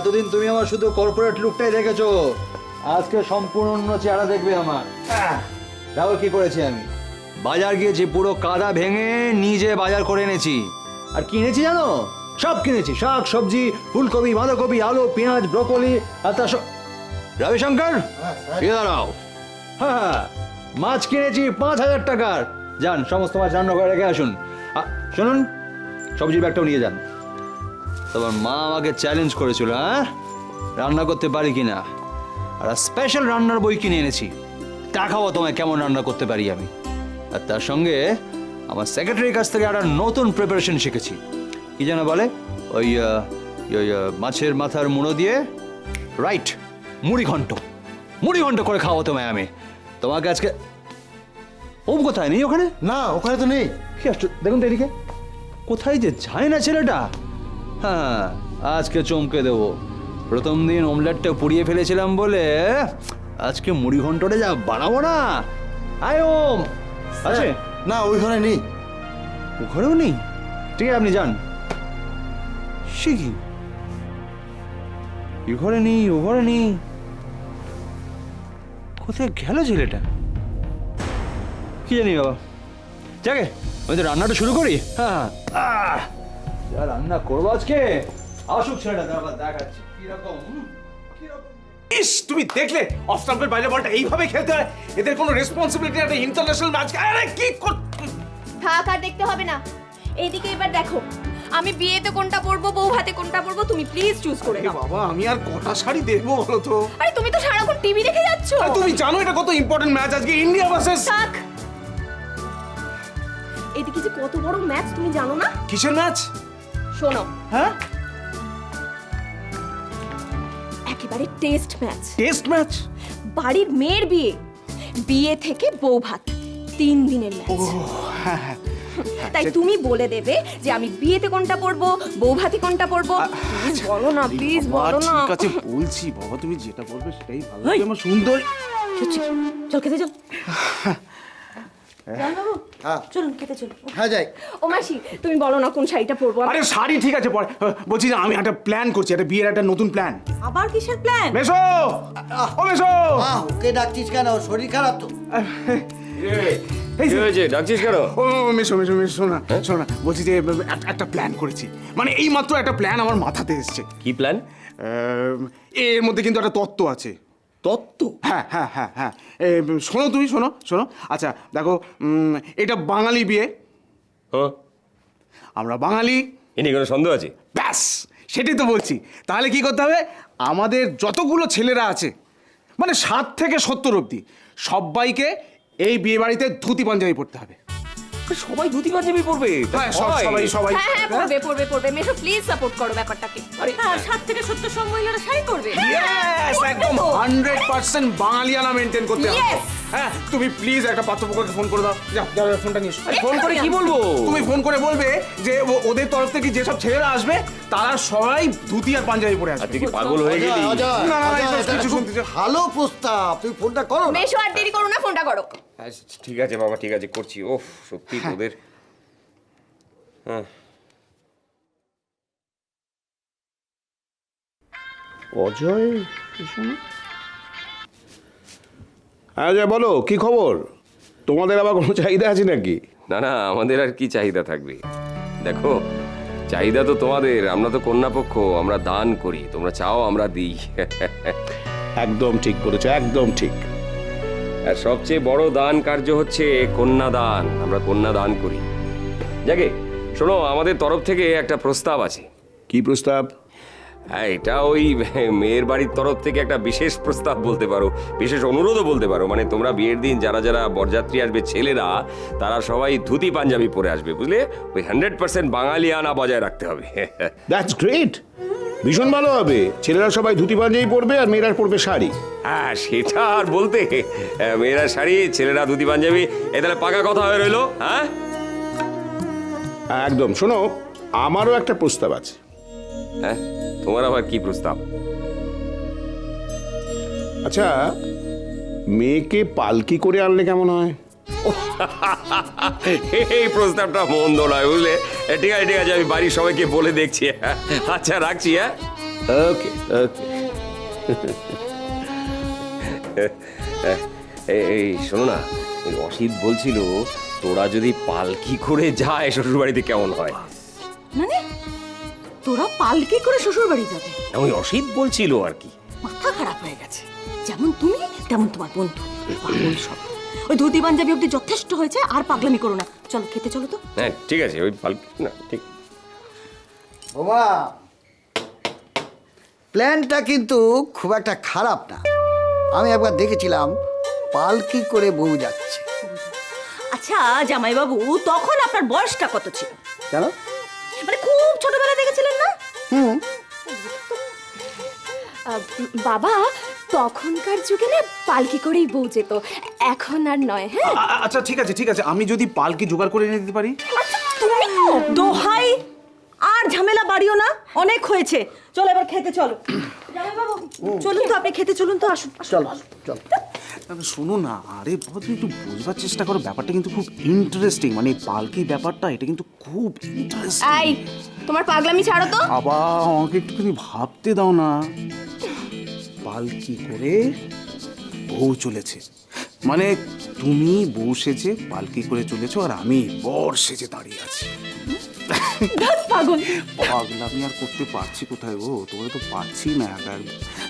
এতদিন তুমি আমার শুধু কর্পোরেট লুকটাই দেখেছো, আজকে সম্পূর্ণ চেহারা দেখবে আমার। দেখো কি করেছি আমি, বাজার গিয়েছি, পুরো কাদা ভেঙে নিজে বাজার করে এনেছি। আর কিনেছি জানো, সব কিনেছি, শাক সবজি, ফুলকপি, বাঁধাকপি, আলু, পেঁয়াজ, ব্রকলি, আর তার রবিশঙ্কর ফিরে দাঁড়াও। হ্যাঁ, মাছ কিনেছি 5,000 টাকার। যান, সমস্ত মাছ রান্না করে রেখে আসুন। শুনুন, সবজির ব্যাগটাও নিয়ে যান। তোমার মা আমাকে চ্যালেঞ্জ করেছিল, হ্যাঁ, রান্না করতে পারি কিনা। আর স্পেশাল রান্নার বই কিনে এনেছি, দেখাবো তোমায় কেমন রান্না করতে পারি আমি। আর তার সঙ্গে আমার সেক্রেটারির কাছ থেকে একটা নতুন প্রিপারেশন শিখেছি। কি যেন বলে, ওই মাছের মাথার মুড়ো দিয়ে রাইট মুড়ি ঘন্ট করে খাওয়াবো তোমায় আমি। তোমাকে আজকে ওম কোথায় নেই ওখানে? না, ওখানে তো নেই। কি আসছো, দেখুন তো এদিকে, কোথায় যে যায় না ছেলেটা। হ্যাঁ, আজকে চমকে দেবো। প্রথম দিন অমলেটটা পুড়িয়ে ফেলেছিলাম বলে আজকে মুড়ি ঘন্টটা যা বানাবো না। আয় ওম, আছে? না, ওই ঘরে নেই। ও ঘরেও নেই? ঠিক আছে, আপনি যান। সে কি, এ ঘরে নেই, ও ঘরে নেই, কোথায় গেল ছেলেটা? কি জানি বাবা। যাকে আমি তো রান্নাটা শুরু করি। হ্যাঁ, যা রান্না করবো আজকে, আসুক ছেলেটা, তারপর দেখাচ্ছি কিরকম। ইস, তুমি দেখলে অফ স্টাম্পের বাইরে বলটা এইভাবে খেলতে হয়? এদের কোনো রেসপন্সিবিলিটি, একটা ইন্টারন্যাশনাল ম্যাচ। আরে কি কর। থাক, আর দেখতে হবে না। এইদিকে এবার দেখো, আমি বিয়েতে কোনটা পরবো, বউ ভাতে কোনটা পরবো, তুমি প্লিজ চুজ করে এ নাও। বাবা, আমি আর কটা শাড়ি দেখবো বলো তো? আরে তুমি তো সারাক্ষণ টিভি দেখে যাচ্ছ। আরে তুমি জানো এটা কত ইম্পর্টেন্ট ম্যাচ আজকে, ইন্ডিয়া ভার্সেস। থাক, এদিকে যে কত বড় ম্যাচ তুমি জানো না? কিসের ম্যাচ? শোনো, হ্যাঁ, একেবারে টেস্ট ম্যাচ। Test match? বাড়ির মেয়ের বিয়ে, বিয়ে থেকে বউ ভাত, 3 দিনের ম্যাচ। হ্যাঁ হ্যাঁ, তাই তুমি বলে দেবে যে আমি বিয়েতে কোনটা পরবো, বউ ভাতে কোনটা পরবো। প্লিজ বলো না, প্লিজ বলো না। ঠিক আছে বলছি বাবা, তুমি যেটা বলবে সেটাই ভালো লাগে আমার। সুন্দর। চল খেতে চল। বাবু, হ্যাঁ। চলুন খেতে চলুন। হ্যাঁ, যাই। ও মাসি, তুমি বলো না কোন শাড়িটা পরবো। আরে শাড়ি ঠিক আছে পরে, বলছি যে আমি একটা প্ল্যান করছি, একটা বিয়ের একটা নতুন প্ল্যান। আবার কিসের প্ল্যান? মেশো, ও মেশো। ওকে ডাকছিস কেন? ওর শরীর খারাপ তো। এই কি যে, হয়েছে, ডাকছিস কেন? ও মেশো মেশো মেশো, শোনা শোনা, বলছি যে একটা প্ল্যান করেছি। মানে এই মাত্র একটা প্ল্যান আমার মাথাতে এসছে। কি প্ল্যান? এর মধ্যে কিন্তু একটা তত্ত্ব আছে। তত্ত্ব? হ্যাঁ হ্যাঁ হ্যাঁ হ্যাঁ, শোনো তুমি, শোনো শোনো। আচ্ছা দেখো, এটা বাঙালি বিয়ে, হ্যাঁ, আমরা বাঙালি। এ নিয়ে কোনো সন্দেহ আছে? ব্যাস, সেটাই তো বলছি। তাহলে কি করতে হবে, আমাদের যতগুলো ছেলেরা আছে, মানে 7 থেকে 70 অব্দি, সবাইকে এই বিয়ে বাড়িতে ধুতি পাঞ্জাবি পরতে হবে। সবাই ধুতি পাঞ্জাবি পরবে? হ্যাঁ, সবাই সবাই। হ্যাঁ হ্যাঁ, পরবে পরবে পরবে। মেশো প্লিজ সাপোর্ট করো ব্যাপারটাকে। আর 7 থেকে 70 সব মহিলারা শাড়ি পরবে। Yes, একদম 100% বাঙালিয়ানা মেনটেন করতে হবে। Yes! হ্যাঁ, তুমি প্লিজ একটা পাত্রপক্ষকে ফোন করে দাও। যা, ফোনটা নিয়ে এসো। ফোন করে কি বলবো? তুমি ফোন করে বলবে যে ওদের তরফ থেকে যেসব ছেলেরা আসবে তারা সবাই ধুতি আর পাঞ্জাবি পরে আর আসবে। তুই কি পাগল হয়ে গেলি? অজয়, না, না, অজয়, এইসব এটা কিছু খুব শুনতে চাই। ভালো প্রস্তাব, তুমি ফোনটা করো না। মেশো আর দেরি করো না, ফোনটা করো। আচ্ছা, ঠিক আছে বাবা, ঠিক আছে, করছি। ওফ, সত্যি তোদের। হ্যাঁ, অজয়, হ্যাঁ বলো, কি খবর? তোমাদের আবার কোনো চাহিদা আছে নাকি? না না, আমাদের আর কি চাহিদা থাকবে? দেখো, চাহিদা তো তোমাদের, আমরা তো কন্যাপক্ষ, আমরা দান করি, তোমরা চাও আমরা দিই। একদম ঠিক করেছো, একদম ঠিক। আর সবচেয়ে বড় দান কার্য হচ্ছে কন্যাদান, আমরা কন্যাদান করি। যাকে শোনো, আমাদের তরফ থেকে একটা প্রস্তাব আছে। কি প্রস্তাব? হ্যাঁ, এটা ওই মেয়ের বাড়ির তরফ থেকে একটা বিশেষ প্রস্তাব বলতে পারো, বিশেষ অনুরোধও বলতে পারো। মানে তোমরা বিয়ের দিন যারা যারা বরযাত্রী আসবে ছেলেরা, তারা সবাই ধুতি পাঞ্জাবি পরে আসবে, বুঝলে? ওই 100% বাঙালিয়ানা বজায় রাখতে হবে। দ্যাটস গ্রেট, ভীষণ ভালো হবে। ছেলেরা সবাই ধুতি পাঞ্জাবি পরবে আর মেয়েরা পরবে শাড়ি। হ্যাঁ, সেটা আর বলতে, মেয়েরা শাড়ি, ছেলেরা ধুতি পাঞ্জাবি, এ তাহলে পাকা কথা হয়ে রইলো। হ্যাঁ একদম। শোনো, আমারও একটা প্রস্তাব আছে। হ্যাঁ, তোমার আবার কি প্রস্তাব? আচ্ছা, মেয়েকে পালকি করে আনলে কেমন হয়? এই প্রস্তাবটা মন্দ নয়, বুঝলে? ঠিক আছে ঠিক আছে, আমি বাড়ির সবাইকে বলে দেখছি। আচ্ছা, রাখছি। হ্যাঁ, ওকে ওকে। এই শোনো না, ওই অসিত বলছিল তোরা যদি পালকি করে যায় শ্বশুর বাড়িতে কেমন হয়। মানে তোরা পালকি করে শ্বশুর বাড়ি যাবে? ওই অসিত বলছিল আর কি। মাথা খারাপ হয়ে গেছে। যেমন তুমি তেমন তোমার বন্ধু, পাগল সব। ওই ধুতি পাঞ্জাবি অব্দি যথেষ্ট হয়েছে, আর পাগলামি করো না। চলো খেতে চলো তো। হ্যাঁ ঠিক আছে, ওই পালকি না ঠিক। বোমা, প্ল্যানটা কিন্তু খুব একটা খারাপ না। আমি একবার দেখেছিলাম পালকি করে বউ যাচ্ছে। আচ্ছা জামাইবাবু, তখন আপনার বয়সটা কত ছিল? জানো? মানে খুব ছোটবেলায় দেখেছিলেন না? বাবা, তখনকার যুগে না পালকি করেই বউ যেত, এখন আর নয়। হ্যাঁ আচ্ছা ঠিক আছে ঠিক আছে, আমি যদি পালকি জোগাড় করে এনে দিতে পারি। আচ্ছা তুমি দোহাই আর ঝামেলা বাড়িও না, অনেক হয়েছে। চলো এবার খেতে চলো। জামাইবাবু চলুন তো, আপনি খেতে চলুন তো, আসুন চলো চলো। শোনো না, আরে বাবা তুমি একটু বোঝবার চেষ্টা করো, ব্যাপারটা কিন্তু খুব ইন্টারেস্টিং। মানে এই পালকি ব্যাপারটা, এটা কিন্তু খুব ইন্টারেস্টিং। এই, তোমার পাগলামি ছাড়ো তো। বাবা আমাকে একটুখানি ভাবতে দাও না। পালকি করে বউ চলেছে, মানে তুমি বউ সেজে পালকি করে চলেছো, আর আমি বর সেজে দাঁড়িয়ে আছি। পাগল। পাগলামি আর করতে পারছি কোথায় গো? তোমার তো পারছি না একা।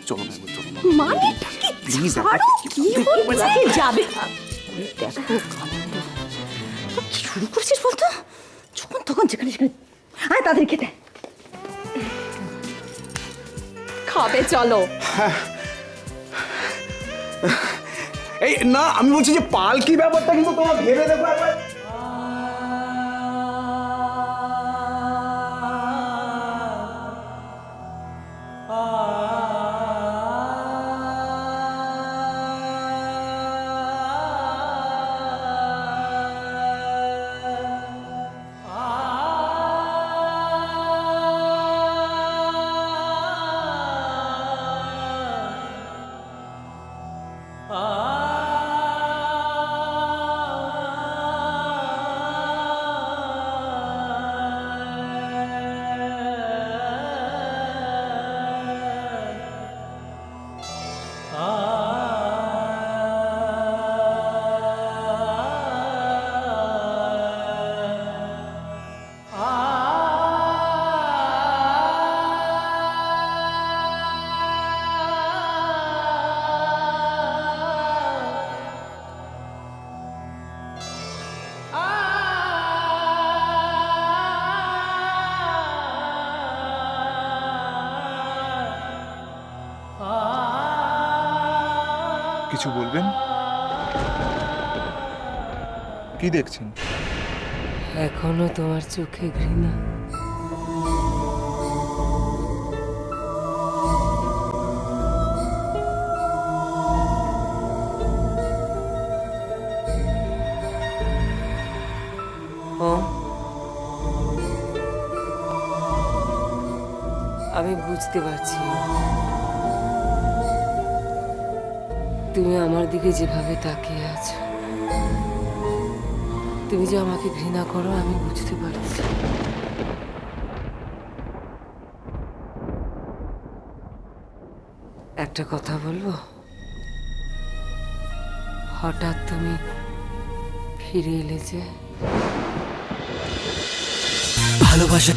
চলো না, চলো না মানেটা কি? প্লিজ। ছাড়ো, কি হচ্ছে? যাবে দেখো আনন্দ। কি শুরু করছিস বলতো? যখন তখন যেখানে সেখানে। আয় তাড়াতাড়ি খেতে। খাবে চলো। এই না, আমি বলছি যে পালকি ব্যাপারটা কিন্তু তোমরা ভেবে দেখো একবার। কিছু বলবেন? কি দেখছেন? এখনো তোমার চোখে ঘৃণা? আমি বুঝতে পারছি তুমি আমার দিকে যেভাবে তাকিয়ে আছো, তুমি যে আমাকে ঘৃণা করো আমি বুঝতে পারছি। একটা কথা বলবো? হঠাৎ তুমি ফিরে এলে যে। ভালোবাসা